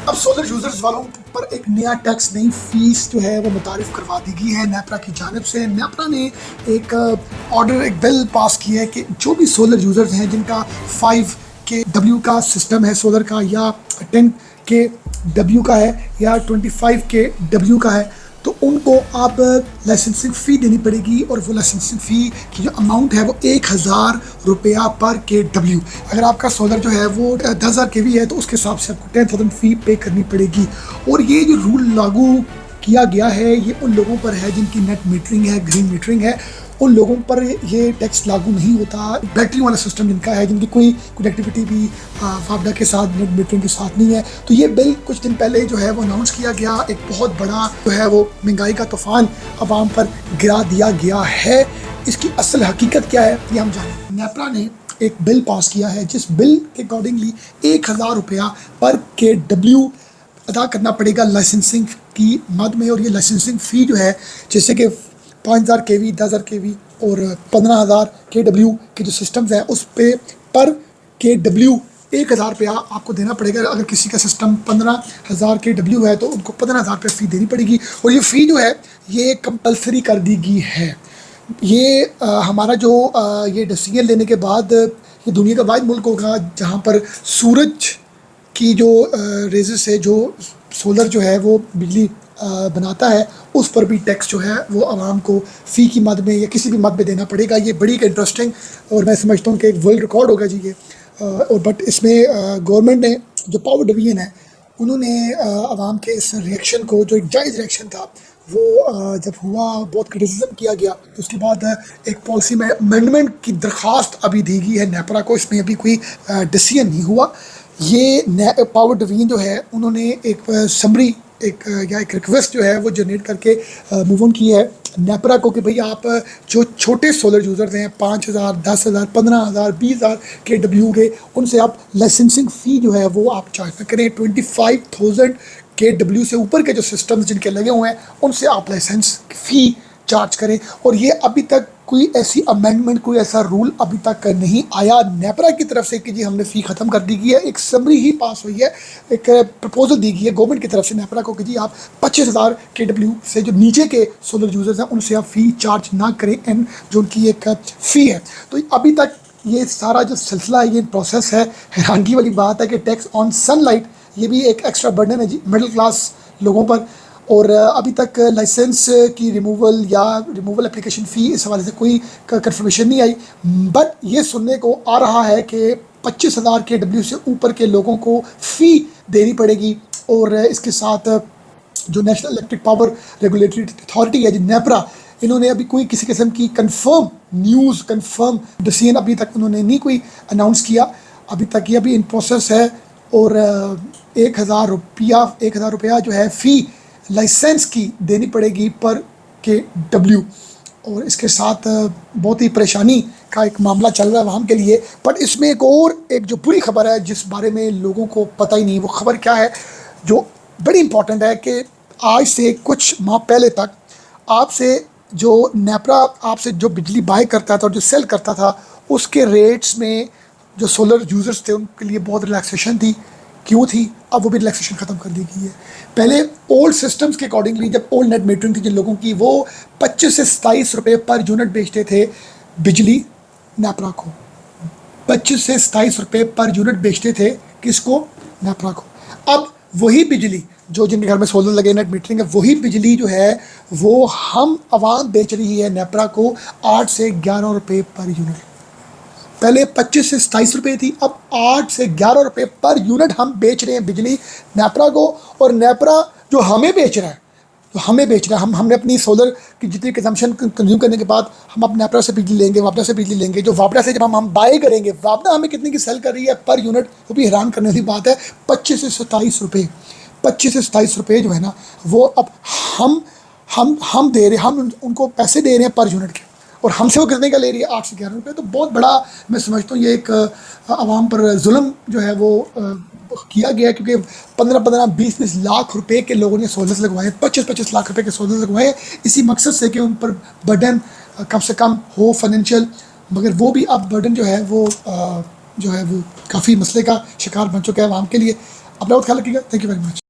अब solar users वालों पर एक नया टैक्स, नई फीस जो है वो मुतारिफ करवा दी गई है नेपरा की जानिब से। नेपरा ने एक ऑर्डर, एक बिल पास किया है कि जो भी सोलर यूजर्स हैं जिनका 5 के डब्ल्यू का सिस्टम है सोलर का, या 10 के डब्ल्यू का है, या 25 के डब्ल्यू का है, तो उनको अब लाइसेंसिंग फ़ी देनी पड़ेगी। और वो लाइसेंसिंग फ़ी की जो अमाउंट है वो 1000 रुपया पर के डब्ल्यू। अगर आपका सोलर जो है वो 10,000 के वी है तो उसके हिसाब से आपको 10,000 फ़ी पे करनी पड़ेगी। और ये जो रूल लागू किया गया है ये उन लोगों पर है जिनकी नेट मीटरिंग है, ग्रीन मीटरिंग है। उन लोगों पर ये टैक्स लागू नहीं होता। बैटरी वाला सिस्टम जिनका है, जिनकी कोई कनेक्टिविटी भी वापडा के साथ, नेट मीटरिंग के साथ नहीं है। तो ये बिल कुछ दिन पहले जो है वो अनाउंस किया गया। एक बहुत बड़ा जो है वो महंगाई का तूफान आवाम पर गिरा दिया गया है। इसकी असल हकीकत क्या है ये हम जानें। नेपरा ने एक बिल पास किया है जिस बिल के अकॉर्डिंगली 1000 रुपया पर के डब्ल्यू अदा करना पड़ेगा लाइसेंसिंग की मद में। और ये लाइसेंसिंग फ़ी जो है, जैसे कि 5000 के वी, 10,000 के वी और 15,000 के डब्ल्यू के जो सिस्टम्स हैं उस पे पर के डब्ल्यू 1000 रुपया आपको देना पड़ेगा। अगर किसी का सिस्टम 15,000 के डब्ल्यू है तो उनको 15,000 रुपये फ़ी देनी पड़ेगी। और ये फ़ी जो है ये कंपलसरी कर दी गई है। ये हमारा जो ये डिसीजन लेने के बाद ये दुनिया का वाहिद मुल्क होगा जहाँ पर सूरज की जो रेज़ से जो सोलर जो है वो बिजली बनाता है उस पर भी टैक्स जो है वो आवाम को फ़ी की मद में या किसी भी मद में देना पड़ेगा। ये बड़ी इंटरेस्टिंग और मैं समझता हूँ कि एक वर्ल्ड रिकॉर्ड होगा जी ये। और बट इसमें गवर्नमेंट ने जो पावर डिवीज़न है उन्होंने आवाम के इस रिएक्शन को, जो एक जायज़ रिएक्शन था वो जब हुआ, बहुत क्रिटिसिज्म किया गया, तो उसके बाद एक पॉलिसी में अमेंडमेंट की दरख्वास्त अभी दी गई है नेपरा को। इसमें अभी कोई डिसीजन नहीं हुआ। ये पावर डिवीज़न जो है उन्होंने एक समरी या एक रिक्वेस्ट जो है वो जनरेट करके मूव ऑन की है नेपरा को कि भाई आप जो छोटे सोलर यूज़र्स हैं 5,000, 10,000, 15,000, 20,000 के डब्ल्यू के, उनसे आप लाइसेंसिंग फ़ी जो है वो आप चार्ज ना करें। 25,000 के डब्ल्यू से ऊपर के जो सिस्टम्स जिनके लगे हुए हैं उनसे आप लाइसेंस फ़ी चार्ज करें। और ये अभी तक कोई ऐसी अमेंडमेंट, कोई ऐसा रूल अभी तक नहीं आया नेपरा की तरफ से कि जी हमने फ़ी ख़त्म कर दी गई है। एक समरी ही पास हुई है, एक प्रपोजल दी गई है गवर्नमेंट की तरफ से नेपरा को कि जी आप 25,000 के डब्ल्यू से जो नीचे के सोलर यूज़र्स हैं उनसे आप फ़ी चार्ज ना करें, एंड जो उनकी एक फ़ी है। तो अभी तक ये सारा जो सिलसिला है, ये प्रोसेस है। हैरानगी वाली बात है कि टैक्स ऑन सनलाइट ये भी एक एक्स्ट्रा बर्डन है जी मिडिल क्लास लोगों पर। और अभी तक लाइसेंस की रिमूवल एप्लीकेशन फ़ी इस हवाले से कोई कंफर्मेशन नहीं आई। बट ये सुनने को आ रहा है कि 25,000 के डब्ल्यू से ऊपर के लोगों को फ़ी देनी पड़ेगी। और इसके साथ जो national electric power regulatory authority है जी नेपरा, इन्होंने अभी कोई किसी किस्म की कंफर्म डिसीजन अभी तक उन्होंने नहीं कोई अनाउंस किया। अभी तक ये अभी इन प्रोसेस है। और 1000 रुपया जो है फ़ी लाइसेंस की देनी पड़ेगी पर के डब्ल्यू। और इसके साथ बहुत ही परेशानी का एक मामला चल रहा है वहाँ के लिए। बट इसमें एक जो बुरी खबर है जिस बारे में लोगों को पता ही नहीं, वो खबर क्या है जो बड़ी इंपॉर्टेंट है कि आज से कुछ माह पहले तक आपसे जो नेपरा आपसे जो बिजली बाय करता था और जो सेल करता था उसके रेट्स में जो सोलर यूज़र्स थे उनके लिए बहुत रिलैक्सेशन थी। क्यों थी? अब वो भी रिलैक्सेशन ख़त्म कर दी गई है। पहले ओल्ड सिस्टम्स के अकॉर्डिंगली, जब ओल्ड नेट मीटरिंग थी जिन लोगों की, वो 25 से 27 रुपये पर यूनिट बेचते थे बिजली नेपरा को। 25 से 27 रुपये पर यूनिट बेचते थे किसको? नेपरा को। अब वही बिजली जो जिनके घर में सोलर लगे, नेट मीटरिंग है, वही बिजली जो है वो हम आवाम बेच रही है नेपरा को 8 से 11 रुपये पर यूनिट। पहले 25 से 27 रुपये थी, अब 8 से 11 रुपये पर यूनिट हम बेच रहे हैं बिजली नेपरा को। और नेपरा जो हमें बेच रहा है, हमने अपनी सोलर की जितनी कंजम्पशन कंज्यूम करने के बाद हम अब नेपरा से बिजली लेंगे, वापडा से बिजली लेंगे। जो वापडा से जब हम बाय करेंगे, वापडा हमें कितने की सेल कर रही है पर यूनिट, वो भी हैरान करने वाली बात है, 25 से 27 रुपये। 25 से 27 रुपये जो है ना वो अब हम दे रहे हैं, हम उनको पैसे दे रहे हैं पर यूनिट के, और हमसे वो कितने का ले रही है? 8 से 11 रुपये। तो बहुत बड़ा मैं समझता हूँ ये एक आवाम पर जुल्म जो है वो किया गया है, क्योंकि 15-15, 20-20 लाख रुपए के लोगों ने सोलर्स लगवाए, 25-25 लाख रुपए के सोलर्स लगवाए इसी मकसद से कि उन पर बर्डन कम से कम हो फाइनेंशियल। मगर वो भी अब बर्डन जो है वो काफ़ी मसले का शिकार बन चुका है आवाम के लिए। अपना बहुत ख्याल रखिएगा। Thank you very much.